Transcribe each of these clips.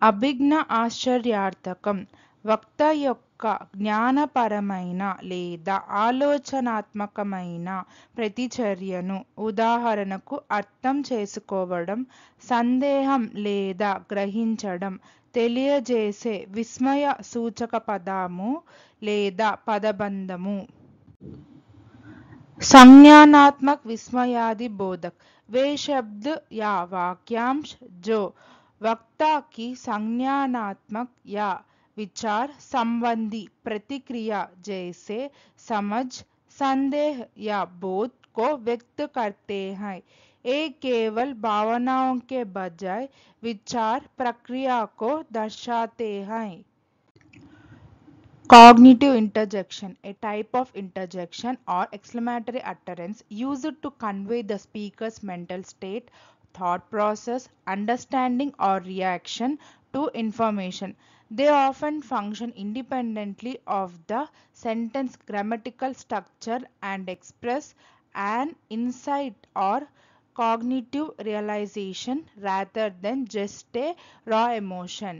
అభిజ్ఞ ఆశ్చర్యార్థకం వక్త యొక్క జ్ఞానపరమైన లేదా ఆలోచనాత్మకమైన ప్రతిచర్యను ఉదాహరణకు అర్థం చేసుకోవడం, సందేహం లేదా గ్రహించడం తెలియజేసే విస్మయ సూచక పదము లేదా పదబంధము. संज्ञानात्मक विस्मयादि बोधक वे शब्द या वाक्यांश जो वक्ता की संज्ञानात्मक या विचार संबंधी प्रतिक्रिया जैसे समझ, संदेह या बोध को व्यक्त करते हैं. ये केवल भावनाओं के बजाय विचार प्रक्रिया को दर्शाते हैं. Cognitive interjection, a type of interjection or exclamatory utterance used to convey the speaker's mental state, thought process, understanding or reaction to information. They often function independently of the sentence grammatical structure and express an insight or cognitive realization rather than just a raw emotion.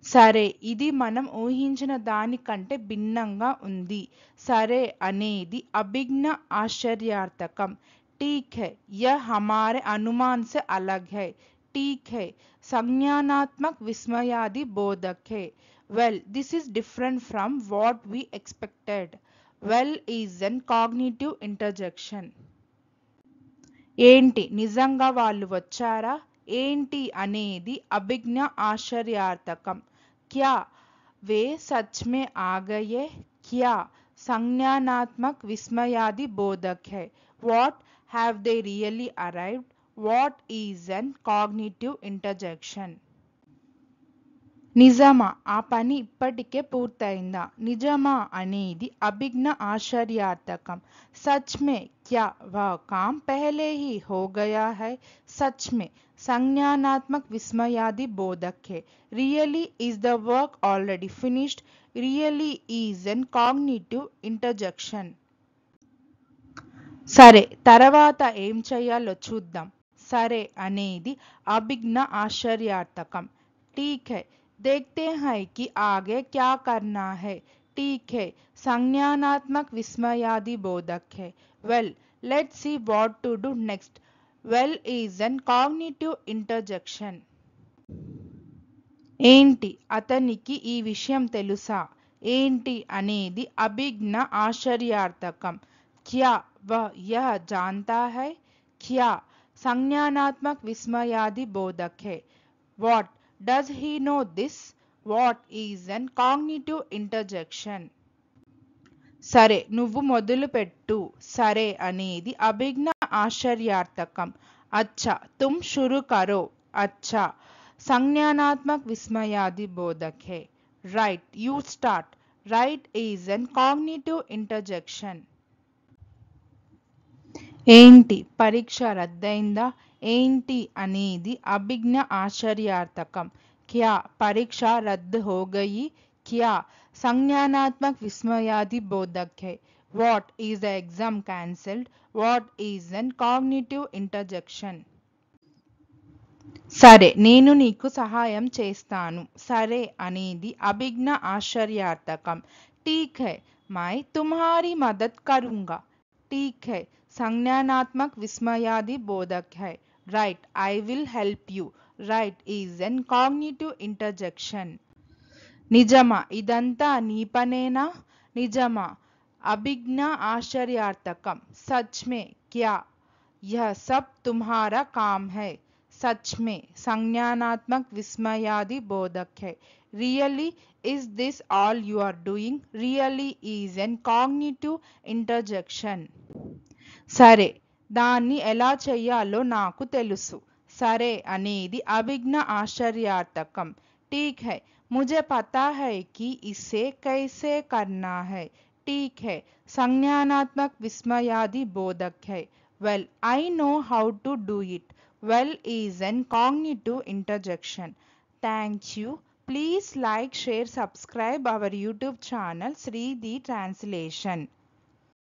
సరే, ఇది మనం ఊహించిన దానికంటే భిన్నంగా ఉంది. సరే అనేది అభిజ్ఞ ఆశ్చర్యార్థకం. ठीक है, यह हमारे अनुमान से अलग है. ठीक है, संज्ञानात्मक विस्मयादि बोधक है. Well, this is different from what we expected. Well is an cognitive interjection. ఏంటి, నిజంగా వాళ్ళు వచ్చారా? ఏంటి అనేది అభిజ్ఞ ఆశ్చర్యార్థకం. क्या वे सच में आ गए? क्या संज्ञानात्मक विस्मयादि बोधक है. What have they really arrived? What is an cognitive interjection? నిజమా, ఆ పని ఇప్పటికే పూర్తయిందా? నిజమా అనేది అభిజ్ఞ ఆశ్చర్యార్థకం. सच में क्या वह काम पहले ही हो गया है? सच में संज्ञानात्मक विस्मयादि बोधक है. Really is the work already finished. Really is an cognitive interjection. సరే, తర్వాత ఏం చేయాలో చూద్దాం. సరే అనేది అభిజ్ఞ ఆశ్చర్యార్థకం. ठीक है, देखते हैं कि आगे क्या करना है. ठीक है, संज्ञानात्मक विस्मयादि बोधक है. Well, let's see what to do next. Well is an cognitive interjection. ఏంటి, అతనికి ఈ విషయం తెలుసా? ఏంటి అనేది అభిజ్ఞ ఆశ్చర్యార్థకం. क्या वह यह जानता है? क्या संज्ञानात्मक विस्मयादि बोधक है. What does he know this? What is an cognitive interjection? సరే, నువ్వు మొదలు పెట్టు. సరే అనేది అభిజ్ఞ ఆశ్చర్యార్థకం. अच्छा, तुम शुरू करो. अच्छा, संज्ञानात्मक विस्मयादि बोधक है. Right, you start. Right is an cognitive interjection. ఏంటి, పరీక్ష రద్దయిందా? ఏంటి అనేది అభిజ్ఞ ఆశ్చర్యార్థకం. क्या परीक्षा रद्द हो गई? क्या संज्ञानात्मक विस्मयादि बोधक है. What is the exam cancelled? What is an cognitive interjection? సరే, నేను నీకు సహాయం చేస్తాను. సరే అనేది అభిజ్ఞ ఆశ్చర్యార్థకం. ठीक है, मैं तुम्हारी मदद करूंगा. ठीक है, संज्ञानात्मक विस्मयादि बोधक है. Right, I will help you. Right is an cognitive interjection. నిజమా, ఇదంతా నీ పనేనా? నిజమా అభిజ్ఞ ఆశ్చర్యార్థకం. सच में क्या यह सब तुम्हारा काम है. सच में संज्ञानात्मक विस्मयादि बोधक है. Really is this all you are doing? Really is an cognitive interjection. సరే, దాన్ని ఎలా చెయ్యాలో నాకు తెలుసు. సరే అనేది అభిజ్ఞ ఆశ్చర్యార్థకం. ठीक है, मुझे पता है कि इसे कैसे करना है. ठीक है, संज्ञानात्मक विस्मयादि बोधक है. Well, I know how to do it. Well is an cognitive interjection. Thank you. Please like, share, subscribe our YouTube channel Sri the Translation.